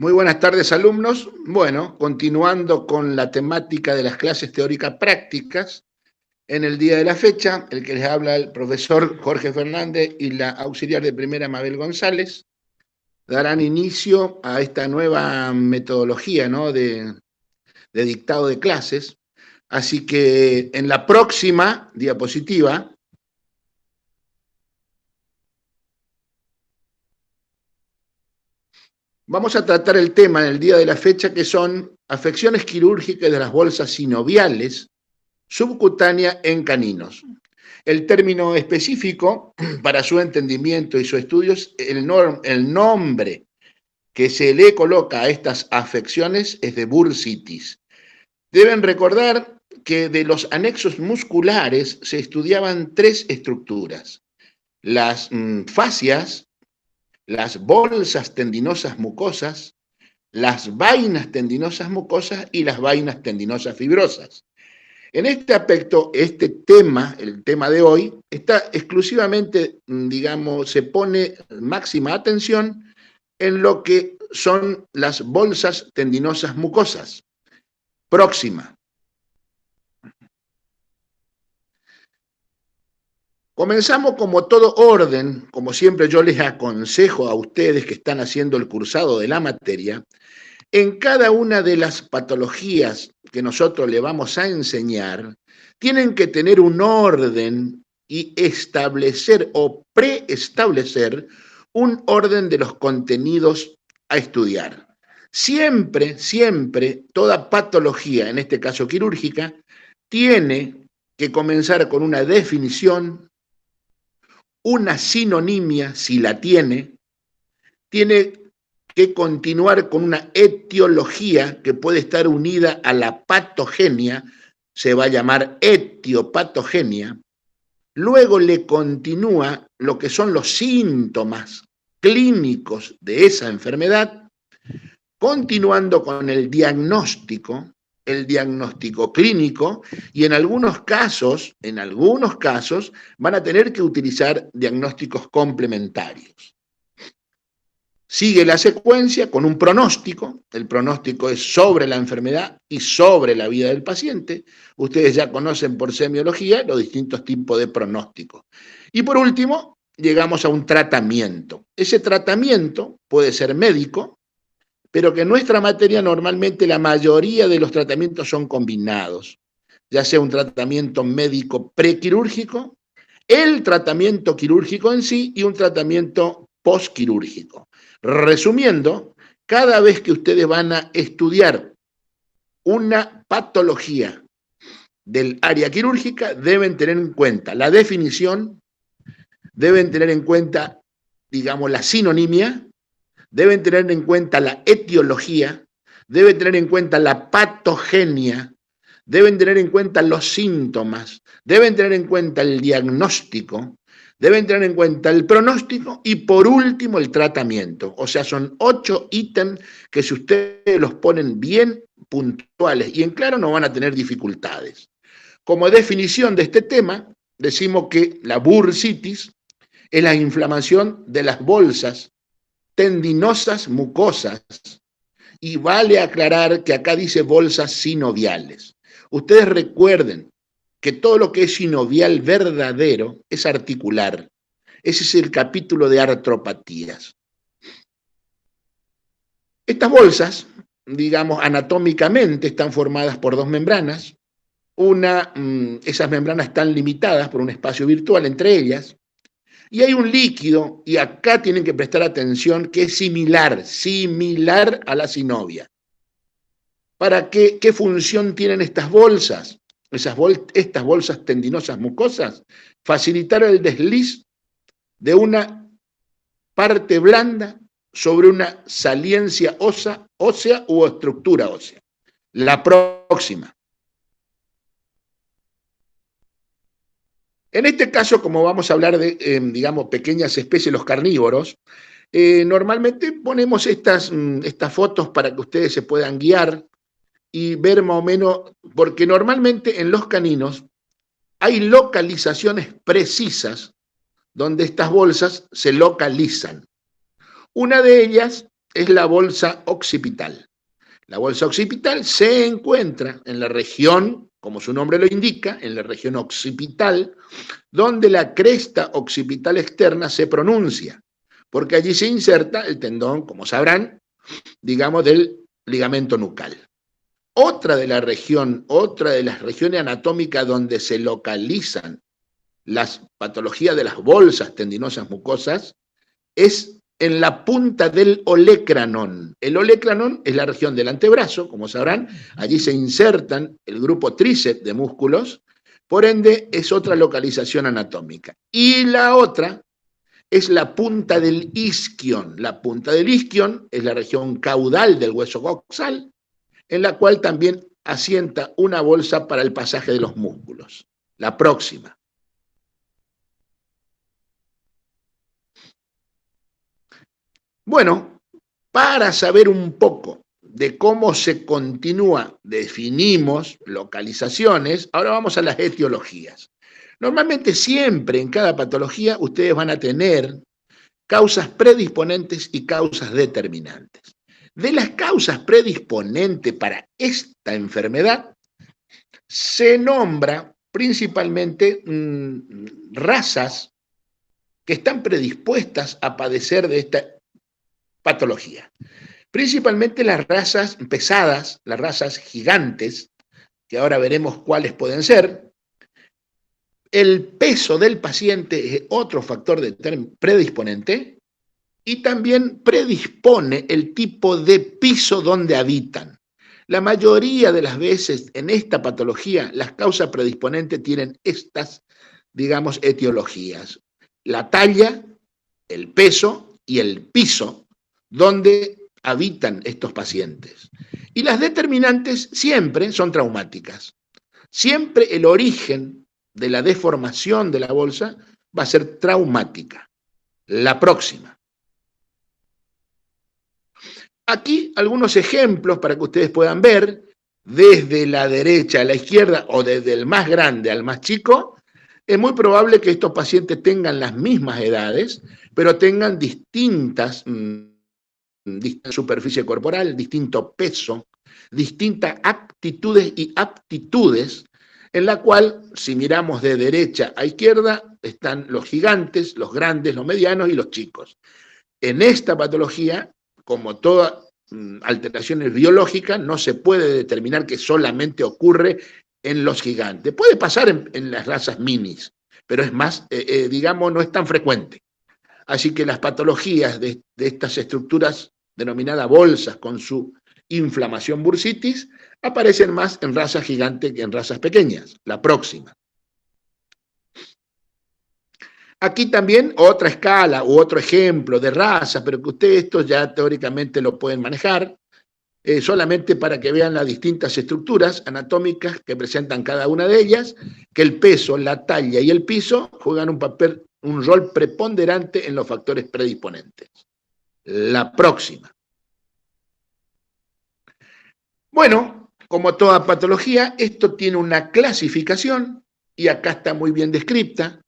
Muy buenas tardes, alumnos. Bueno, continuando con la temática de las clases teóricas prácticas, en el día de la fecha, el que les habla el profesor Jorge Fernández y la auxiliar de primera Mabel González darán inicio a esta nueva metodología, ¿no?, de dictado de clases. Así que en la próxima diapositiva vamos a tratar el tema en el día de la fecha, que son afecciones quirúrgicas de las bolsas sinoviales subcutáneas en caninos. El término específico para su entendimiento y su estudio es el nombre que se le coloca a estas afecciones es de bursitis. Deben recordar que de los anexos musculares se estudiaban tres estructuras: las fascias, las bolsas tendinosas mucosas, las vainas tendinosas mucosas y las vainas tendinosas fibrosas. En este aspecto, este tema, el tema de hoy, está exclusivamente, digamos, se pone máxima atención en lo que son las bolsas tendinosas mucosas. Próxima. Comenzamos como todo orden, como siempre yo les aconsejo a ustedes que están haciendo el cursado de la materia, en cada una de las patologías que nosotros le vamos a enseñar, tienen que tener un orden y establecer o preestablecer un orden de los contenidos a estudiar. Siempre, siempre, toda patología, en este caso quirúrgica, tiene que comenzar con una definición, una sinonimia, si la tiene que continuar con una etiología que puede estar unida a la patogenia, se va a llamar etiopatogenia. Luego le continúa lo que son los síntomas clínicos de esa enfermedad, continuando con el diagnóstico clínico, y en algunos casos van a tener que utilizar diagnósticos complementarios. Sigue la secuencia con un pronóstico. El pronóstico es sobre la enfermedad y sobre la vida del paciente. Ustedes ya conocen por semiología los distintos tipos de pronósticos. Y por último, llegamos a un tratamiento. Ese tratamiento puede ser médico, pero que en nuestra materia normalmente la mayoría de los tratamientos son combinados, ya sea un tratamiento médico prequirúrgico, el tratamiento quirúrgico en sí y un tratamiento postquirúrgico. Resumiendo, cada vez que ustedes van a estudiar una patología del área quirúrgica, deben tener en cuenta la definición, deben tener en cuenta, digamos, la sinonimia, deben tener en cuenta la etiología, deben tener en cuenta la patogenia, deben tener en cuenta los síntomas, deben tener en cuenta el diagnóstico, deben tener en cuenta el pronóstico y por último el tratamiento. O sea, son 8 ítems que si ustedes los ponen bien puntuales y en claro no van a tener dificultades. Como definición de este tema, decimos que la bursitis es la inflamación de las bolsas tendinosas mucosas, y vale aclarar que acá dice bolsas sinoviales. Ustedes recuerden que todo lo que es sinovial verdadero es articular. Ese es el capítulo de artropatías. Estas bolsas, digamos, anatómicamente están formadas por dos membranas. Esas membranas están limitadas por un espacio virtual entre ellas. Y hay un líquido, y acá tienen que prestar atención, que es similar a la sinovia. ¿Para qué función tienen estas bolsas? Estas bolsas tendinosas mucosas, facilitar el desliz de una parte blanda sobre una saliencia ósea u estructura ósea. La próxima. En este caso, como vamos a hablar de, digamos, pequeñas especies, los carnívoros, normalmente ponemos estas fotos para que ustedes se puedan guiar y ver más o menos, porque normalmente en los caninos hay localizaciones precisas donde estas bolsas se localizan. Una de ellas es la bolsa occipital. La bolsa occipital se encuentra en la región, como su nombre lo indica, en la región occipital, donde la cresta occipital externa se pronuncia, porque allí se inserta el tendón, como sabrán, digamos, del ligamento nucal. Otra de las regiones anatómicas donde se localizan las patologías de las bolsas tendinosas mucosas es en la punta del olecranon. El olecranon es la región del antebrazo, como sabrán, allí se insertan el grupo tríceps de músculos, por ende es otra localización anatómica. Y la otra es la punta del isquion. La punta del isquion es la región caudal del hueso coxal, en la cual también asienta una bolsa para el pasaje de los músculos. La próxima. Bueno, para saber un poco de cómo se continúa, definimos localizaciones, ahora vamos a las etiologías. Normalmente siempre en cada patología ustedes van a tener causas predisponentes y causas determinantes. De las causas predisponentes para esta enfermedad se nombra principalmente razas que están predispuestas a padecer de esta patología. Principalmente las razas pesadas, las razas gigantes, que ahora veremos cuáles pueden ser. El peso del paciente es otro factor predisponente y también predispone el tipo de piso donde habitan. La mayoría de las veces en esta patología las causas predisponentes tienen estas, digamos, etiologías. La talla, el peso y el piso donde habitan estos pacientes. Y las determinantes siempre son traumáticas. Siempre el origen de la deformación de la bolsa va a ser traumática. La próxima. Aquí algunos ejemplos para que ustedes puedan ver desde la derecha a la izquierda o desde el más grande al más chico. Es muy probable que estos pacientes tengan las mismas edades, pero tengan distinta superficie corporal, distinto peso, distintas actitudes y aptitudes, en la cual, si miramos de derecha a izquierda, están los gigantes, los grandes, los medianos y los chicos. En esta patología, como todas alteraciones biológicas, no se puede determinar que solamente ocurre en los gigantes. Puede pasar en las razas minis, pero es más, digamos, no es tan frecuente. Así que las patologías de estas estructuras denominadas bolsas con su inflamación bursitis aparecen más en razas gigantes que en razas pequeñas. La próxima. Aquí también otra escala u otro ejemplo de raza, pero que ustedes esto ya teóricamente lo pueden manejar, solamente para que vean las distintas estructuras anatómicas que presentan cada una de ellas, que el peso, la talla y el piso juegan un rol preponderante en los factores predisponentes. La próxima. Bueno, como toda patología, esto tiene una clasificación, y acá está muy bien descrita.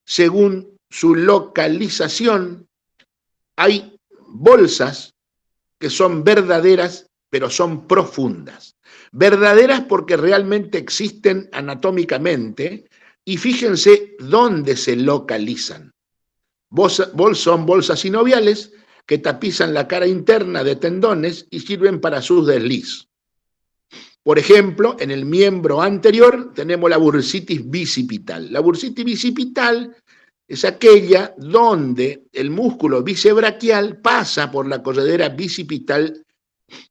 Según su localización, hay bolsas que son verdaderas, pero son profundas. Verdaderas porque realmente existen anatómicamente, y fíjense dónde se localizan. Son bolsas sinoviales que tapizan la cara interna de tendones y sirven para su desliz. Por ejemplo, en el miembro anterior tenemos la bursitis bicipital. La bursitis bicipital es aquella donde el músculo bisebraquial pasa por la corredera bicipital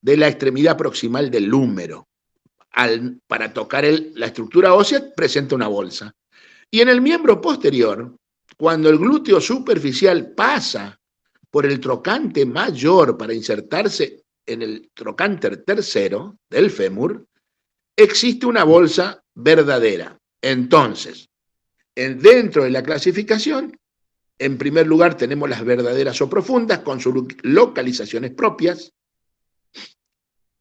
de la extremidad proximal del húmero. Para tocar la estructura ósea presenta una bolsa. Y en el miembro posterior, cuando el glúteo superficial pasa por el trocante mayor para insertarse en el trocánter tercero del fémur, existe una bolsa verdadera. Entonces, dentro de la clasificación, en primer lugar tenemos las verdaderas o profundas con sus localizaciones propias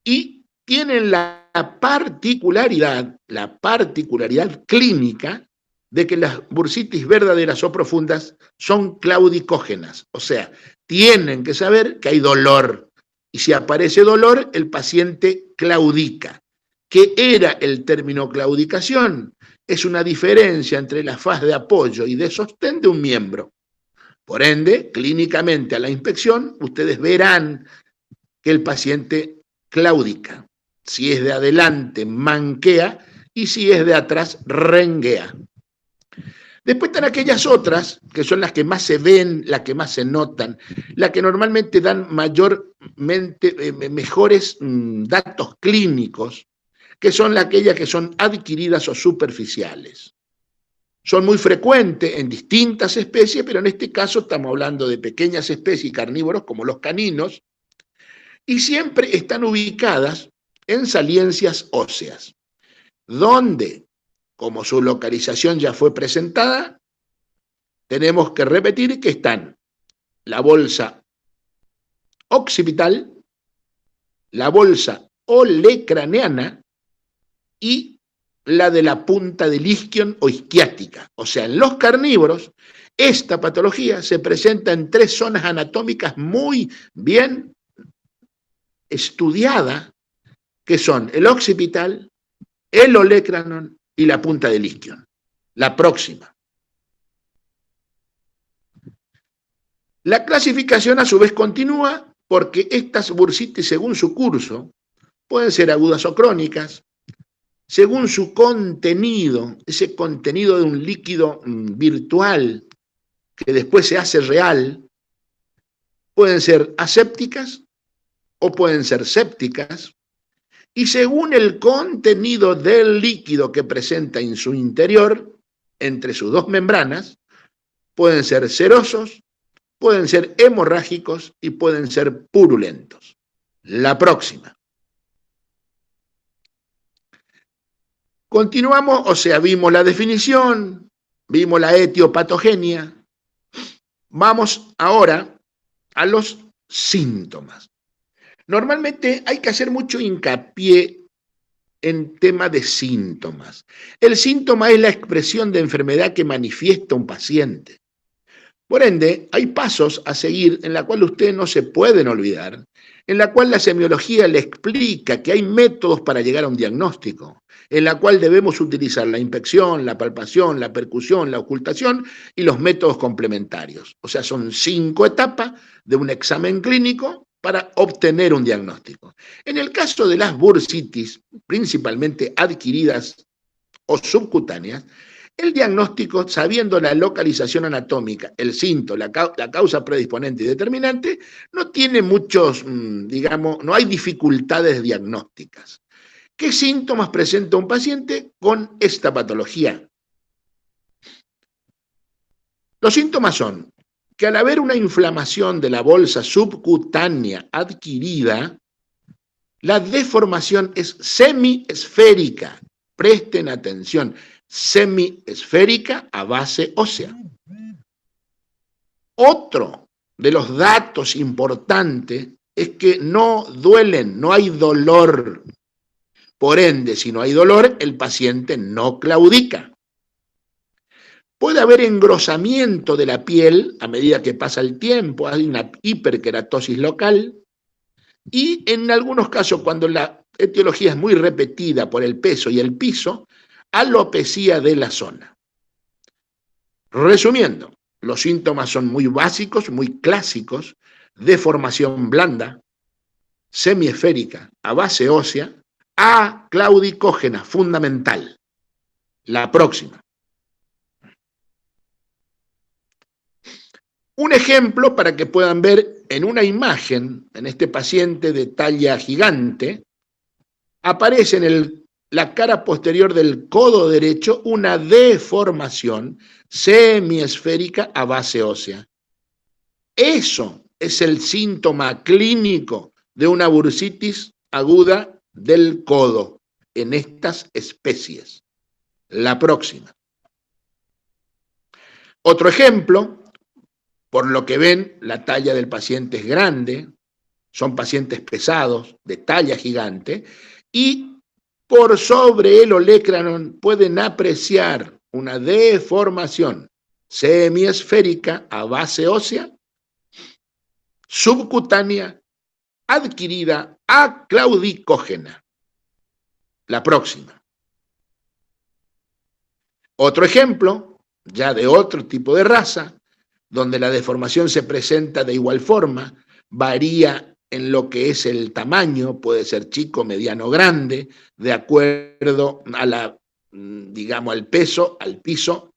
y tienen la particularidad clínica de que las bursitis verdaderas o profundas son claudicógenas, o sea, tienen que saber que hay dolor, Y si aparece dolor, el paciente claudica. ¿Qué era el término claudicación? Es una diferencia entre la faz de apoyo y de sostén de un miembro. Por ende, clínicamente a la inspección, ustedes verán que el paciente claudica. Si es de adelante, manquea, y si es de atrás, renguea. Después están aquellas otras, que son las que más se ven, las que más se notan, las que normalmente dan mejores datos clínicos, que son aquellas que son adquiridas o superficiales. Son muy frecuentes en distintas especies, pero en este caso estamos hablando de pequeñas especies carnívoros como los caninos, y siempre están ubicadas en saliencias óseas, donde, como su localización ya fue presentada, tenemos que repetir que están la bolsa occipital, la bolsa olecraneana y la de la punta del isquion o isquiática. O sea, en los carnívoros, esta patología se presenta en 3 zonas anatómicas muy bien estudiadas, que son el occipital, el olecranon y la punta del isquion. La próxima. La clasificación a su vez continúa porque estas bursitis, según su curso, pueden ser agudas o crónicas, según su contenido, ese contenido de un líquido virtual que después se hace real, pueden ser asépticas o pueden ser sépticas, y según el contenido del líquido que presenta en su interior, entre sus 2 membranas, pueden ser serosos, pueden ser hemorrágicos y pueden ser purulentos. La próxima. Continuamos, o sea, vimos la definición, vimos la etiopatogenia. Vamos ahora a los síntomas. Normalmente hay que hacer mucho hincapié en tema de síntomas. El síntoma es la expresión de enfermedad que manifiesta un paciente. Por ende, hay pasos a seguir en la cual ustedes no se pueden olvidar, en la cual la semiología le explica que hay métodos para llegar a un diagnóstico, en la cual debemos utilizar la inspección, la palpación, la percusión, la ocultación y los métodos complementarios. O sea, son 5 etapas de un examen clínico para obtener un diagnóstico. En el caso de las bursitis, principalmente adquiridas o subcutáneas, el diagnóstico, sabiendo la localización anatómica, el síntoma, la causa predisponente y determinante, no tiene muchos, digamos, no hay dificultades diagnósticas. ¿Qué síntomas presenta un paciente con esta patología? Los síntomas son que al haber una inflamación de la bolsa subcutánea adquirida, la deformación es semiesférica. Presten atención, semiesférica a base ósea. Otro de los datos importantes es que no duelen, no hay dolor. Por ende, si no hay dolor, el paciente no claudica. Puede haber engrosamiento de la piel a medida que pasa el tiempo, hay una hiperkeratosis local, y en algunos casos, cuando la etiología es muy repetida por el peso y el piso, alopecia de la zona. Resumiendo, los síntomas son muy básicos, muy clásicos: deformación blanda, semiesférica, a base ósea, aclaudicógena, fundamental. La próxima. Un ejemplo para que puedan ver en una imagen, en este paciente de talla gigante, aparece en la cara posterior del codo derecho una deformación semiesférica a base ósea. Eso es el síntoma clínico de una bursitis aguda del codo en estas especies. La próxima. Otro ejemplo. Por lo que ven, la talla del paciente es grande, son pacientes pesados, de talla gigante, y por sobre el olecranon pueden apreciar una deformación semiesférica a base ósea, subcutánea adquirida aclaudicógena. La próxima. Otro ejemplo, ya de otro tipo de raza, donde la deformación se presenta de igual forma, varía en lo que es el tamaño, puede ser chico, mediano, grande, de acuerdo a la, digamos, al peso, al piso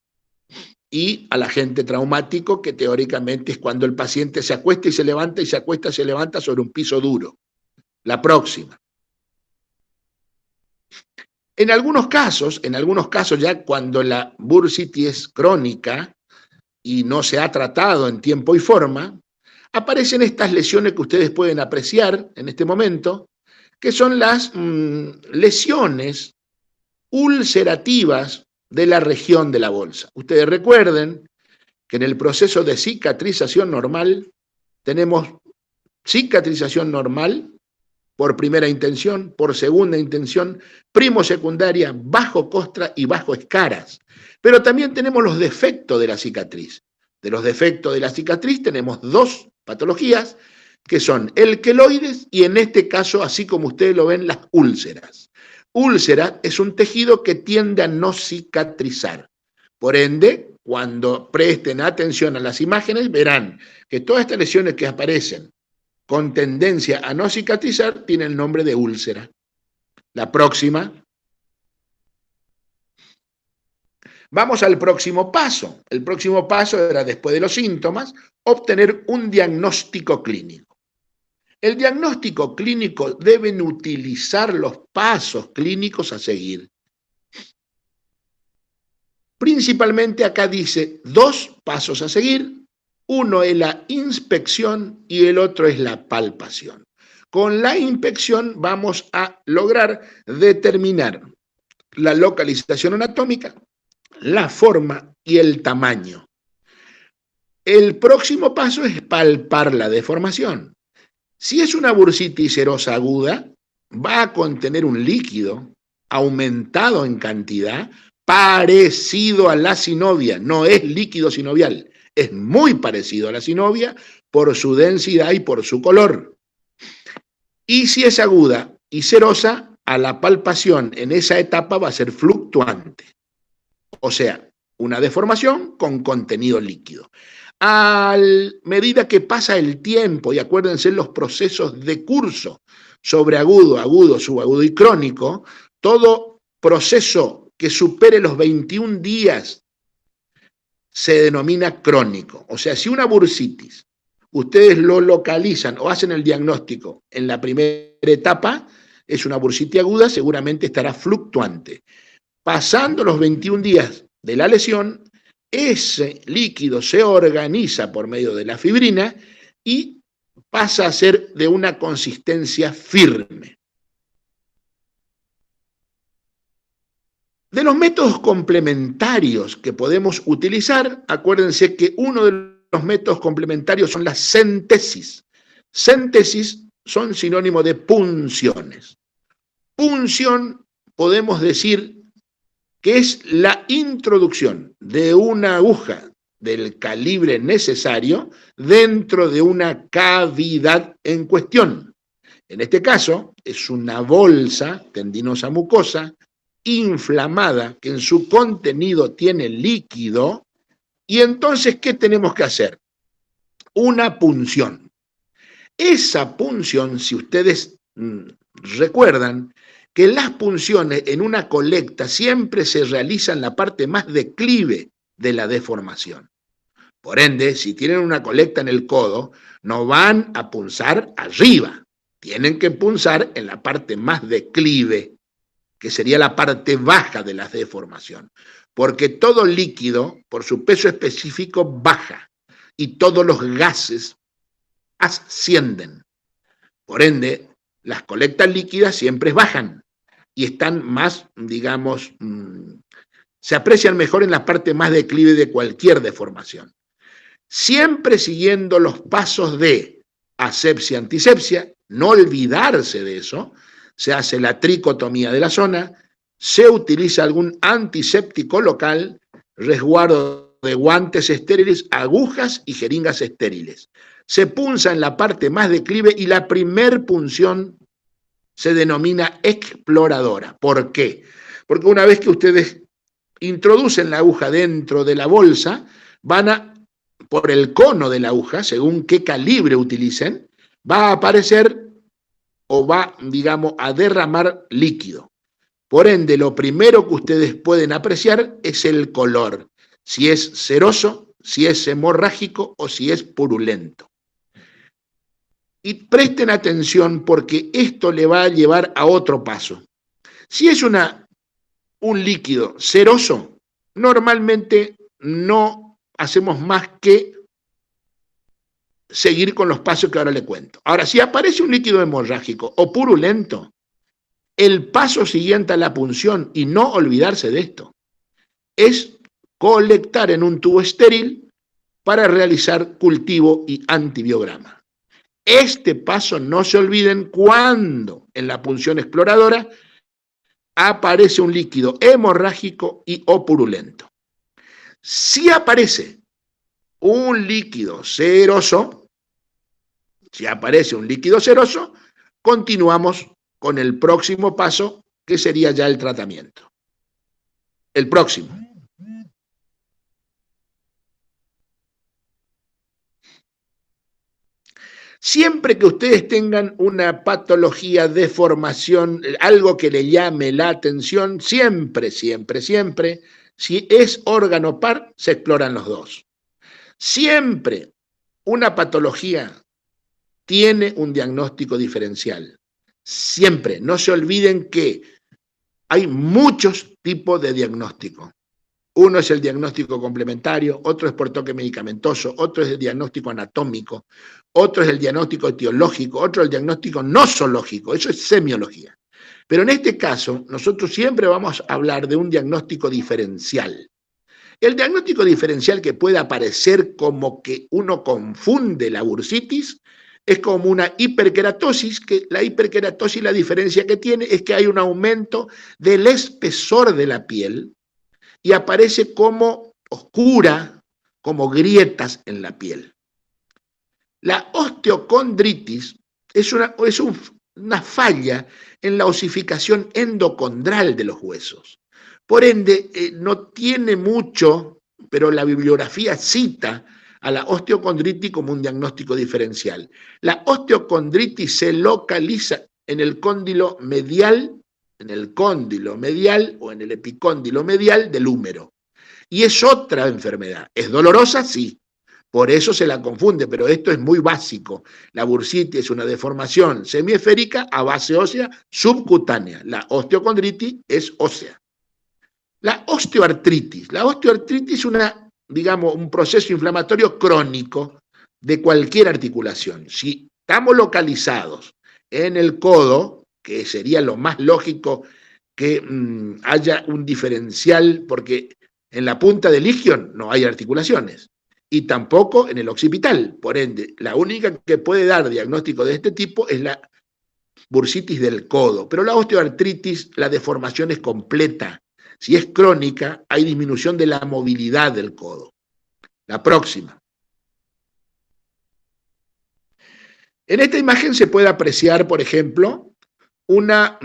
y al agente traumático, que teóricamente es cuando el paciente se acuesta y se levanta, y se acuesta y se levanta sobre un piso duro. La próxima. En algunos casos ya cuando la bursitis es crónica y no se ha tratado en tiempo y forma, aparecen estas lesiones que ustedes pueden apreciar en este momento, que son las lesiones ulcerativas de la región de la bolsa. Ustedes recuerden que en el proceso de cicatrización normal tenemos cicatrización normal por primera intención, por segunda intención, primo secundaria, bajo costra y bajo escaras. Pero también tenemos los defectos de la cicatriz. De los defectos de la cicatriz tenemos dos patologías, que son el queloides y en este caso, así como ustedes lo ven, las úlceras. Úlcera es un tejido que tiende a no cicatrizar. Por ende, cuando presten atención a las imágenes, verán que todas estas lesiones que aparecen con tendencia a no cicatrizar tiene el nombre de úlcera. La próxima. Vamos al próximo paso. El próximo paso era, después de los síntomas, obtener un diagnóstico clínico. El diagnóstico clínico deben utilizar los pasos clínicos a seguir. Principalmente acá dice 2 pasos a seguir. Uno es la inspección y el otro es la palpación. Con la inspección vamos a lograr determinar la localización anatómica, la forma y el tamaño. El próximo paso es palpar la deformación. Si es una bursitis serosa aguda, va a contener un líquido aumentado en cantidad, parecido a la sinovia. No es líquido sinovial, es muy parecido a la sinovia por su densidad y por su color. Y si es aguda y serosa, a la palpación en esa etapa va a ser fluctuante. O sea, una deformación con contenido líquido. A medida que pasa el tiempo, y acuérdense los procesos de curso sobre agudo, agudo, subagudo y crónico, todo proceso que supere los 21 días se denomina crónico. O sea, si una bursitis, ustedes lo localizan o hacen el diagnóstico en la primera etapa, es una bursitis aguda, seguramente estará fluctuante. Pasando los 21 días de la lesión, ese líquido se organiza por medio de la fibrina y pasa a ser de una consistencia firme. De los métodos complementarios que podemos utilizar, acuérdense que uno de los métodos complementarios son las centesis. Centesis son sinónimo de punciones. Punción podemos decir que es la introducción de una aguja del calibre necesario dentro de una cavidad en cuestión. En este caso, es una bolsa tendinosa mucosa inflamada que en su contenido tiene líquido, y entonces, ¿qué tenemos que hacer? Una punción. Esa punción, si ustedes recuerdan, que las punciones en una colecta siempre se realizan en la parte más declive de la deformación. Por ende, si tienen una colecta en el codo, no van a punzar arriba, tienen que punzar en la parte más declive, que sería la parte baja de la deformación, porque todo líquido, por su peso específico, baja, y todos los gases ascienden. Por ende, las colectas líquidas siempre bajan, y están más, digamos, se aprecian mejor en la parte más declive de cualquier deformación. Siempre siguiendo los pasos de asepsia, antisepsia, no olvidarse de eso, se hace la tricotomía de la zona, se utiliza algún antiséptico local, resguardo de guantes estériles, agujas y jeringas estériles. se punza en la parte más declive y la primer punción se denomina exploradora. ¿Por qué? Porque una vez que ustedes introducen la aguja dentro de la bolsa, van a, por el cono de la aguja, según qué calibre utilicen, va a aparecer o va, digamos, a derramar líquido. Por ende, lo primero que ustedes pueden apreciar es el color, si es ceroso, si es hemorrágico o si es purulento. Y presten atención porque esto le va a llevar a otro paso. Si es un líquido ceroso, normalmente no hacemos más que seguir con los pasos que ahora le cuento. Ahora, si aparece un líquido hemorrágico o purulento, el paso siguiente a la punción, y no olvidarse de esto, es colectar en un tubo estéril para realizar cultivo y antibiograma. Este paso no se olviden cuando en la punción exploradora aparece un líquido hemorrágico y o purulento. Si aparece un líquido ceroso, continuamos con el próximo paso, que sería ya el tratamiento. El próximo. Siempre que ustedes tengan una patología, deformación, algo que le llame la atención, siempre, si es órgano par, se exploran los dos. Siempre una patología tiene un diagnóstico diferencial. Siempre, no se olviden que hay muchos tipos de diagnóstico. Uno es el diagnóstico complementario, otro es por toque medicamentoso, otro es el diagnóstico anatómico, otro es el diagnóstico etiológico, otro es el diagnóstico nosológico, eso es semiología. Pero en este caso, nosotros siempre vamos a hablar de un diagnóstico diferencial. El diagnóstico diferencial que puede aparecer como que uno confunde la bursitis es como una hiperkeratosis, que la hiperkeratosis, la diferencia que tiene es que hay un aumento del espesor de la piel y aparece como oscura, como grietas en la piel. La osteocondritis es una falla en la osificación endocondral de los huesos. Por ende, no tiene mucho, pero la bibliografía cita a la osteocondritis como un diagnóstico diferencial. La osteocondritis se localiza en el cóndilo medial o en el epicóndilo medial del húmero. Y es otra enfermedad. ¿Es dolorosa? Sí. Por eso se la confunde, pero esto es muy básico. La bursitis es una deformación semiesférica a base ósea subcutánea. La osteocondritis es ósea. La osteoartritis es un proceso inflamatorio crónico de cualquier articulación. Si estamos localizados en el codo, que sería lo más lógico que haya un diferencial, porque en la punta del isquion no hay articulaciones, y tampoco en el occipital. Por ende, la única que puede dar diagnóstico de este tipo es la bursitis del codo. Pero la osteoartritis, la deformación es completa. Si es crónica, hay disminución de la movilidad del codo. La próxima. En esta imagen se puede apreciar, por ejemplo, una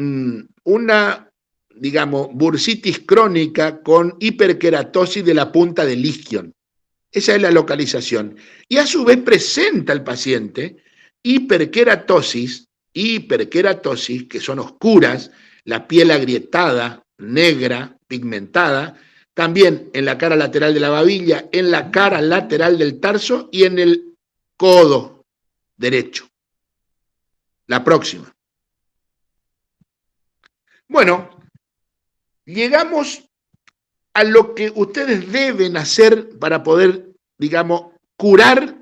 bursitis crónica con hiperkeratosis de la punta del isquion. Esa es la localización. Y a su vez presenta al paciente hiperkeratosis, que son oscuras, la piel agrietada, negra, pigmentada, también en la cara lateral de la babilla, en la cara lateral del tarso y en el codo derecho. La próxima. Bueno, llegamos a lo que ustedes deben hacer para poder, curar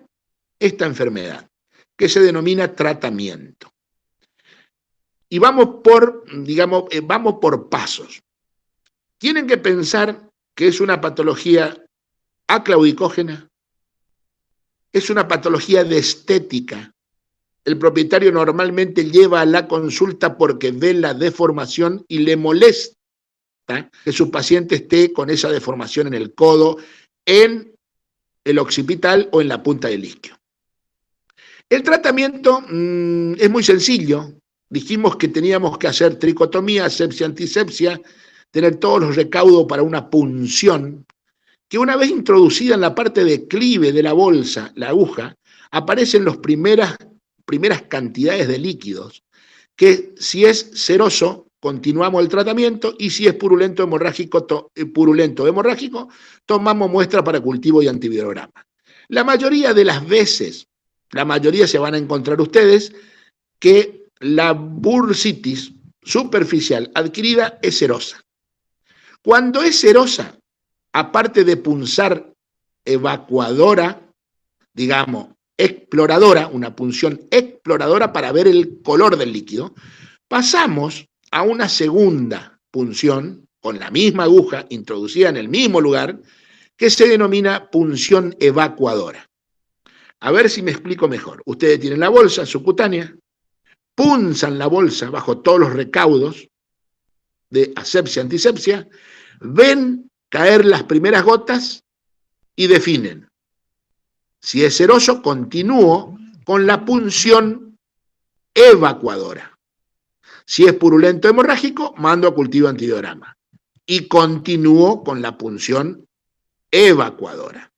esta enfermedad, que se denomina tratamiento. Y vamos por pasos. Tienen que pensar que es una patología aclaudicógena, es una patología de estética. El propietario normalmente lleva a la consulta porque ve la deformación y le molesta que su paciente esté con esa deformación en el codo, en el occipital o en la punta del isquio. El tratamiento es muy sencillo. Dijimos que teníamos que hacer tricotomía, asepsia, antisepsia, tener todos los recaudos para una punción, que una vez introducida en la parte de clive de la bolsa, la aguja, aparecen las primeras cantidades de líquidos, que si es seroso, continuamos el tratamiento, y si es purulento hemorrágico, tomamos muestra para cultivo y antivirograma. La mayoría de las veces, se van a encontrar ustedes que la bursitis superficial adquirida es serosa. Cuando es serosa, aparte de punzar evacuadora, digamos, exploradora, una punción exploradora para ver el color del líquido, pasamos a una segunda punción con la misma aguja introducida en el mismo lugar, que se denomina punción evacuadora. A ver si me explico mejor. Ustedes tienen la bolsa subcutánea, punzan la bolsa bajo todos los recaudos de asepsia, antisepsia, ven caer las primeras gotas y definen. Si es seroso, continúo con la punción evacuadora. Si es purulento hemorrágico, mando a cultivo antivirograma. Y continúo con la punción evacuadora.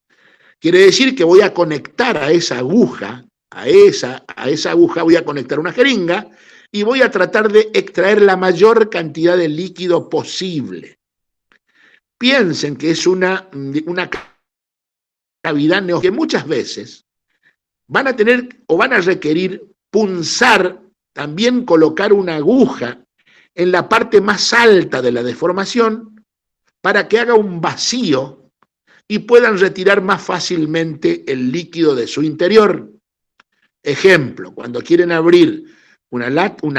Quiere decir que voy a conectar a esa aguja, a esa aguja voy a conectar una jeringa y voy a tratar de extraer la mayor cantidad de líquido posible. Piensen que es una cavidad que muchas veces van a tener o van a requerir punzar, también colocar una aguja en la parte más alta de la deformación para que haga un vacío y puedan retirar más fácilmente el líquido de su interior. Ejemplo, cuando quieren abrir una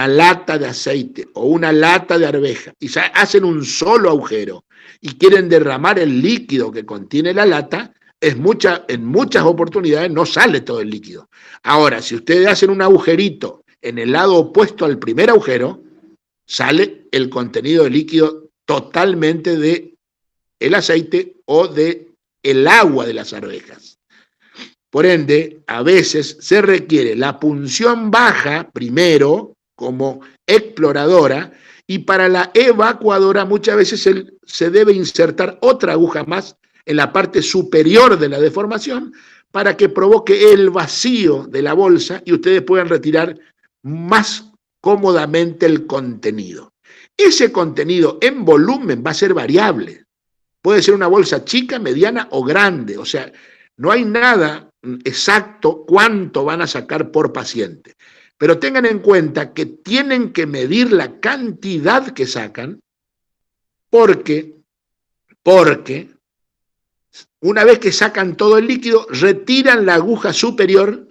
lata de aceite o una lata de arveja y hacen un solo agujero y quieren derramar el líquido que contiene la lata, en muchas oportunidades no sale todo el líquido. Ahora, si ustedes hacen un agujerito en el lado opuesto al primer agujero, sale el contenido de líquido totalmente de el aceite o de el agua de las arvejas. Por ende, a veces se requiere la punción baja primero como exploradora, y para la evacuadora muchas veces se debe insertar otra aguja más en la parte superior de la deformación para que provoque el vacío de la bolsa y ustedes puedan retirar más cómodamente el contenido. Ese contenido en volumen va a ser variable. Puede ser una bolsa chica, mediana o grande. O sea, no hay nada exacto cuánto van a sacar por paciente. Pero tengan en cuenta que tienen que medir la cantidad que sacan porque una vez que sacan todo el líquido, retiran la aguja superior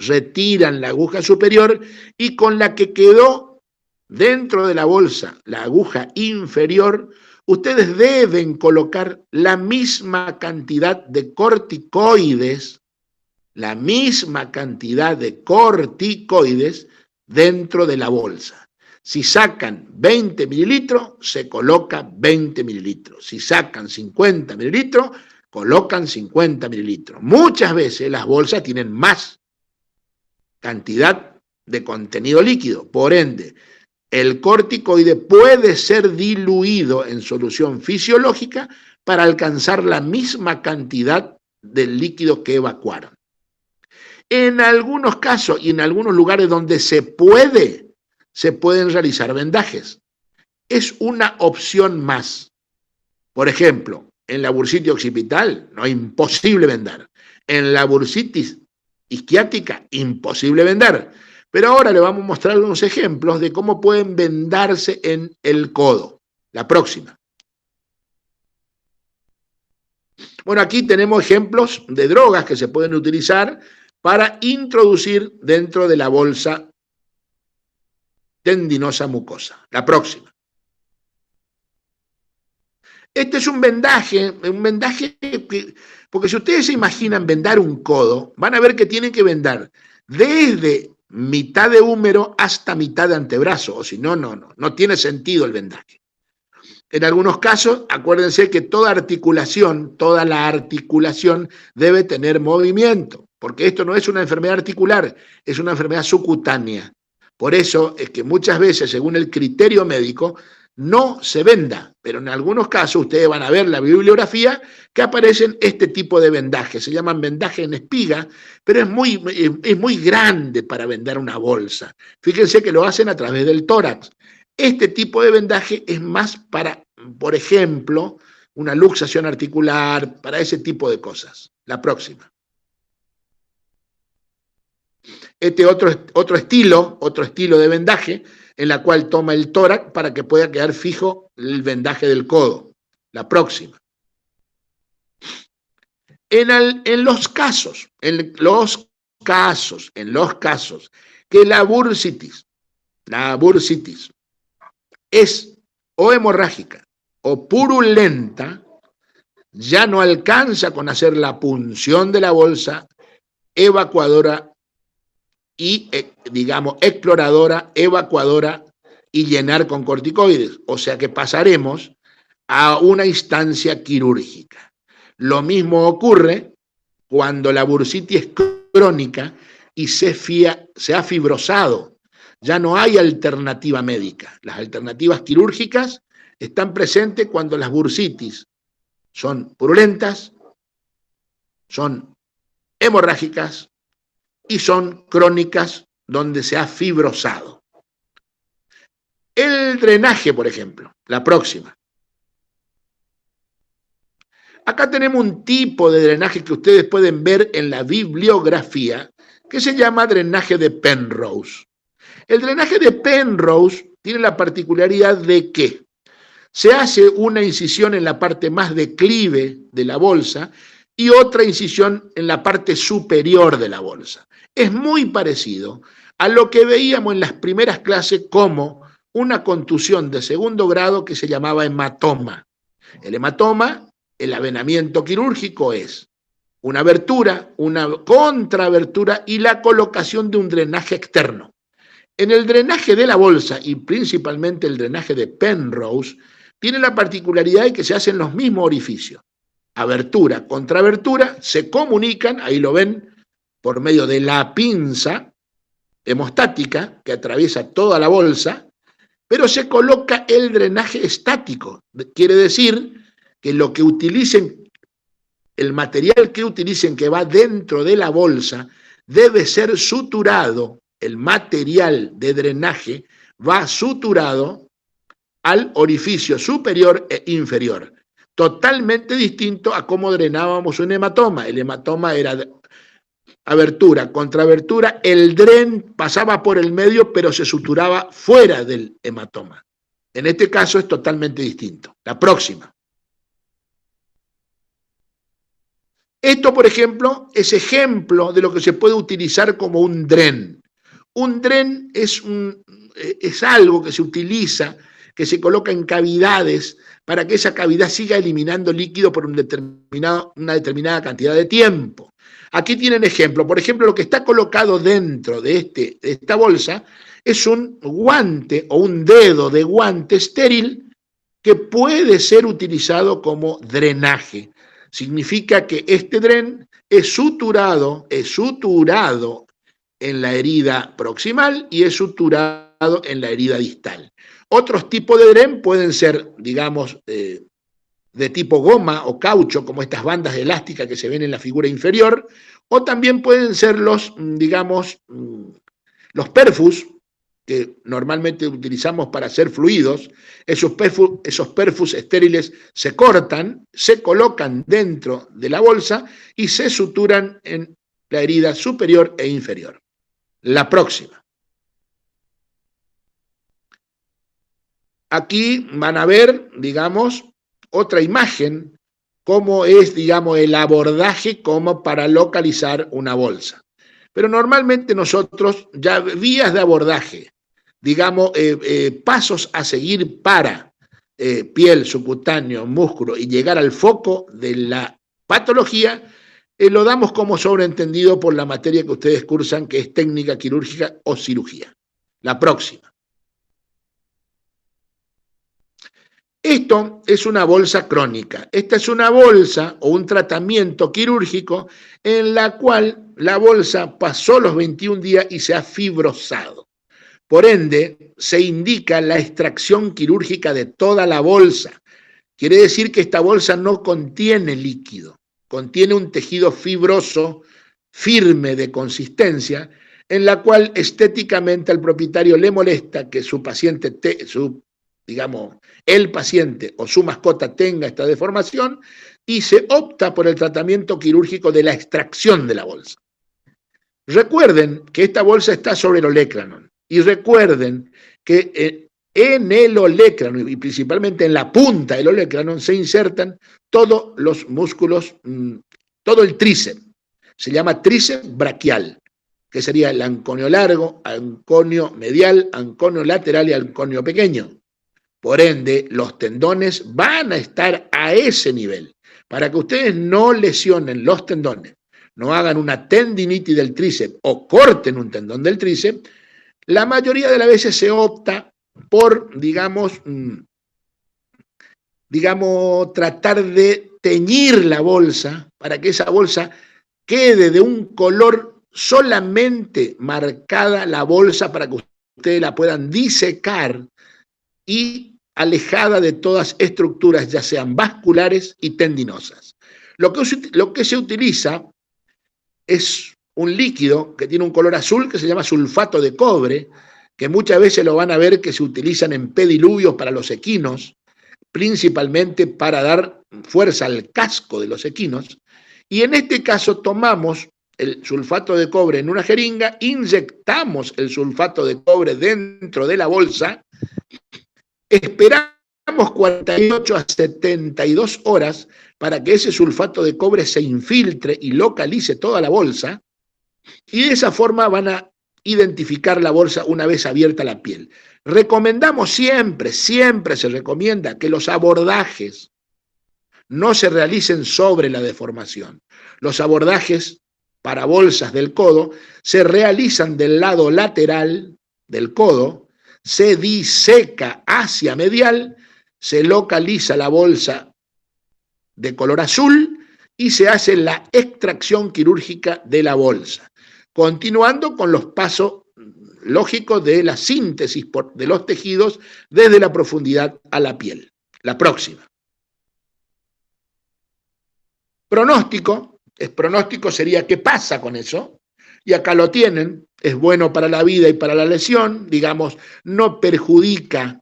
y con la que quedó dentro de la bolsa, la aguja inferior, ustedes deben colocar la misma cantidad de corticoides, dentro de la bolsa. Si sacan 20 mililitros, se coloca 20 mililitros. Si sacan 50 mililitros, colocan 50 mililitros. Muchas veces las bolsas tienen más cantidad de contenido líquido, por ende, el corticoide puede ser diluido en solución fisiológica para alcanzar la misma cantidad del líquido que evacuaron. En algunos casos y en algunos lugares donde se pueden realizar vendajes. Es una opción más. Por ejemplo, en la bursitis occipital, no, imposible vendar. En la bursitis isquiática, imposible vendar. Pero ahora le vamos a mostrar unos ejemplos de cómo pueden vendarse en el codo. La próxima. Bueno, aquí tenemos ejemplos de drogas que se pueden utilizar para introducir dentro de la bolsa tendinosa mucosa. La próxima. Este es un vendaje que, porque si ustedes se imaginan vendar un codo, van a ver que tienen que vendar desde mitad de húmero hasta mitad de antebrazo, o si no, no tiene sentido el vendaje. En algunos casos, acuérdense que toda la articulación debe tener movimiento. porque esto no es una enfermedad articular, es una enfermedad subcutánea. Por eso es que muchas veces, según el criterio médico, no se venda, pero en algunos casos ustedes van a ver la bibliografía que aparecen este tipo de vendajes, se llaman vendaje en espiga, pero es muy grande para vendar una bolsa. Fíjense que lo hacen a través del tórax. Este tipo de vendaje es más para, por ejemplo, una luxación articular, para ese tipo de cosas. La próxima. Este otro estilo de vendaje, en la cual toma el tórax para que pueda quedar fijo el vendaje del codo. La próxima. En los casos que la bursitis es o hemorrágica o purulenta, ya no alcanza con hacer la punción de la bolsa evacuadora y, digamos, exploradora, evacuadora y llenar con corticoides. O sea que pasaremos a una instancia quirúrgica. Lo mismo ocurre cuando la bursitis es crónica y se ha fibrosado. Ya no hay alternativa médica. Las alternativas quirúrgicas están presentes cuando las bursitis son purulentas, son hemorrágicas y son crónicas donde se ha fibrosado. El drenaje, por ejemplo, la próxima. Acá tenemos un tipo de drenaje que ustedes pueden ver en la bibliografía que se llama drenaje de Penrose. El drenaje de Penrose tiene la particularidad de que se hace una incisión en la parte más declive de la bolsa y otra incisión en la parte superior de la bolsa. Es muy parecido a lo que veíamos en las primeras clases como una contusión de segundo grado que se llamaba hematoma. El hematoma, el avenamiento quirúrgico es una abertura, una contraabertura y la colocación de un drenaje externo. En el drenaje de la bolsa y principalmente el drenaje de Penrose tiene la particularidad de que se hacen los mismos orificios. Abertura, contraabertura, se comunican, ahí lo ven, por medio de la pinza hemostática que atraviesa toda la bolsa, pero se coloca el drenaje estático. Quiere decir que lo que utilicen, el material que utilicen que va dentro de la bolsa, debe ser suturado, el material de drenaje va suturado al orificio superior e inferior. Totalmente distinto a cómo drenábamos un hematoma. El hematoma era abertura, contraabertura, el dren pasaba por el medio, pero se suturaba fuera del hematoma. En este caso es totalmente distinto. La próxima. Esto, por ejemplo, es ejemplo de lo que se puede utilizar como un dren. Un dren es algo que se utiliza, que se coloca en cavidades para que esa cavidad siga eliminando líquido por una determinada cantidad de tiempo. Aquí tienen ejemplo. Por ejemplo, lo que está colocado dentro de esta bolsa es un guante o un dedo de guante estéril que puede ser utilizado como drenaje. Significa que este dren es suturado en la herida proximal y es suturado en la herida distal. Otros tipos de dren pueden ser, digamos, de tipo goma o caucho, como estas bandas elásticas que se ven en la figura inferior, o también pueden ser los, digamos, los perfus, que normalmente utilizamos para hacer fluidos. Esos perfus estériles se cortan, se colocan dentro de la bolsa y se suturan en la herida superior e inferior. La próxima. Aquí van a ver, digamos, otra imagen, cómo es, digamos, el abordaje como para localizar una bolsa. Pero normalmente nosotros, ya vías de abordaje, digamos, pasos a seguir para piel, subcutáneo, músculo y llegar al foco de la patología, lo damos como sobreentendido por la materia que ustedes cursan, que es técnica quirúrgica o cirugía. La próxima. Esto es una bolsa crónica. Esta es una bolsa o un tratamiento quirúrgico en la cual la bolsa pasó los 21 días y se ha fibrosado. Por ende, se indica la extracción quirúrgica de toda la bolsa. Quiere decir que esta bolsa no contiene líquido, contiene un tejido fibroso, firme de consistencia, en la cual estéticamente al propietario le molesta que su paciente, el paciente o su mascota tenga esta deformación y se opta por el tratamiento quirúrgico de la extracción de la bolsa. Recuerden que esta bolsa está sobre el olecranon y recuerden que en el olecranon y principalmente en la punta del olecranon se insertan todos los músculos, todo el tríceps. Se llama tríceps braquial, que sería el anconio largo, anconio medial, anconio lateral y anconio pequeño. Por ende, los tendones van a estar a ese nivel. Para que ustedes no lesionen los tendones, no hagan una tendinitis del tríceps o corten un tendón del tríceps, la mayoría de las veces se opta por, tratar de teñir la bolsa para que esa bolsa quede de un color solamente marcada la bolsa para que ustedes la puedan disecar y alejada de todas estructuras, ya sean vasculares y tendinosas. Lo que se utiliza es un líquido que tiene un color azul que se llama sulfato de cobre, que muchas veces lo van a ver que se utilizan en pediluvios para los equinos, principalmente para dar fuerza al casco de los equinos, y en este caso tomamos el sulfato de cobre en una jeringa, inyectamos el sulfato de cobre dentro de la bolsa, esperamos 48 a 72 horas para que ese sulfato de cobre se infiltre y localice toda la bolsa, y de esa forma van a identificar la bolsa una vez abierta la piel. Recomendamos siempre se recomienda que los abordajes no se realicen sobre la deformación. Los abordajes para bolsas del codo se realizan del lado lateral del codo, se diseca hacia medial, se localiza la bolsa de color azul y se hace la extracción quirúrgica de la bolsa, continuando con los pasos lógicos de la síntesis de los tejidos desde la profundidad a la piel. La próxima. Pronóstico sería qué pasa con eso, y acá lo tienen, es bueno para la vida y para la lesión, no perjudica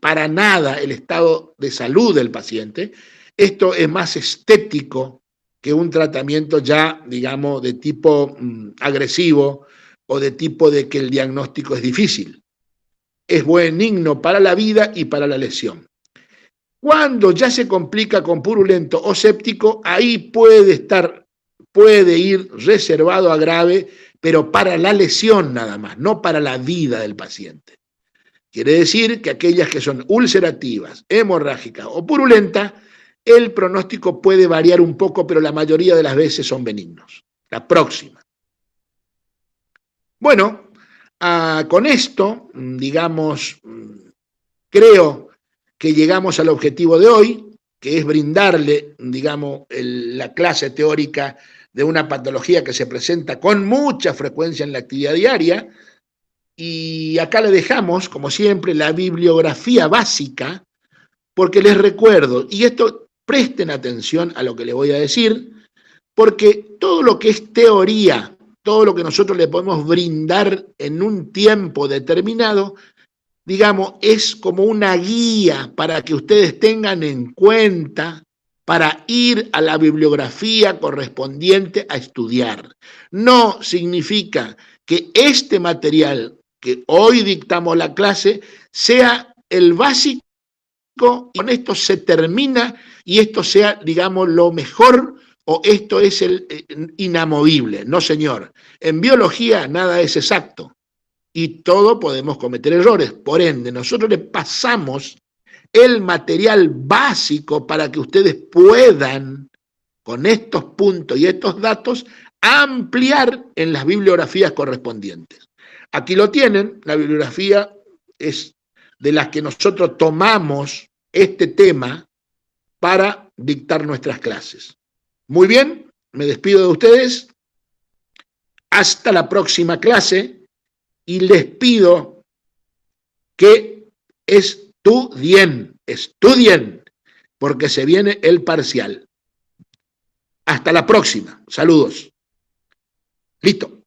para nada el estado de salud del paciente. Esto es más estético que un tratamiento ya, de tipo agresivo o de tipo de que el diagnóstico es difícil. Es benigno para la vida y para la lesión. Cuando ya se complica con purulento o séptico, ahí puede ir reservado a grave, pero para la lesión nada más, no para la vida del paciente. Quiere decir que aquellas que son ulcerativas, hemorrágicas o purulentas, el pronóstico puede variar un poco, pero la mayoría de las veces son benignos. La próxima. Bueno, con esto, creo que llegamos al objetivo de hoy, que es brindarle, la clase teórica de una patología que se presenta con mucha frecuencia en la actividad diaria. Y acá le dejamos, como siempre, la bibliografía básica, porque les recuerdo, y esto presten atención a lo que les voy a decir, porque todo lo que es teoría, todo lo que nosotros le podemos brindar en un tiempo determinado, es como una guía para que ustedes tengan en cuenta para ir a la bibliografía correspondiente a estudiar. No significa que este material que hoy dictamos la clase sea el básico y con esto se termina y esto sea, lo mejor o esto es el inamovible. No, señor. En biología nada es exacto y todo podemos cometer errores. Por ende, nosotros les pasamos el material básico para que ustedes puedan, con estos puntos y estos datos, ampliar en las bibliografías correspondientes. Aquí lo tienen, la bibliografía es de las que nosotros tomamos este tema para dictar nuestras clases. Muy bien, me despido de ustedes. hasta la próxima clase y les pido que estudien, porque se viene el parcial. Hasta la próxima. Saludos. Listo.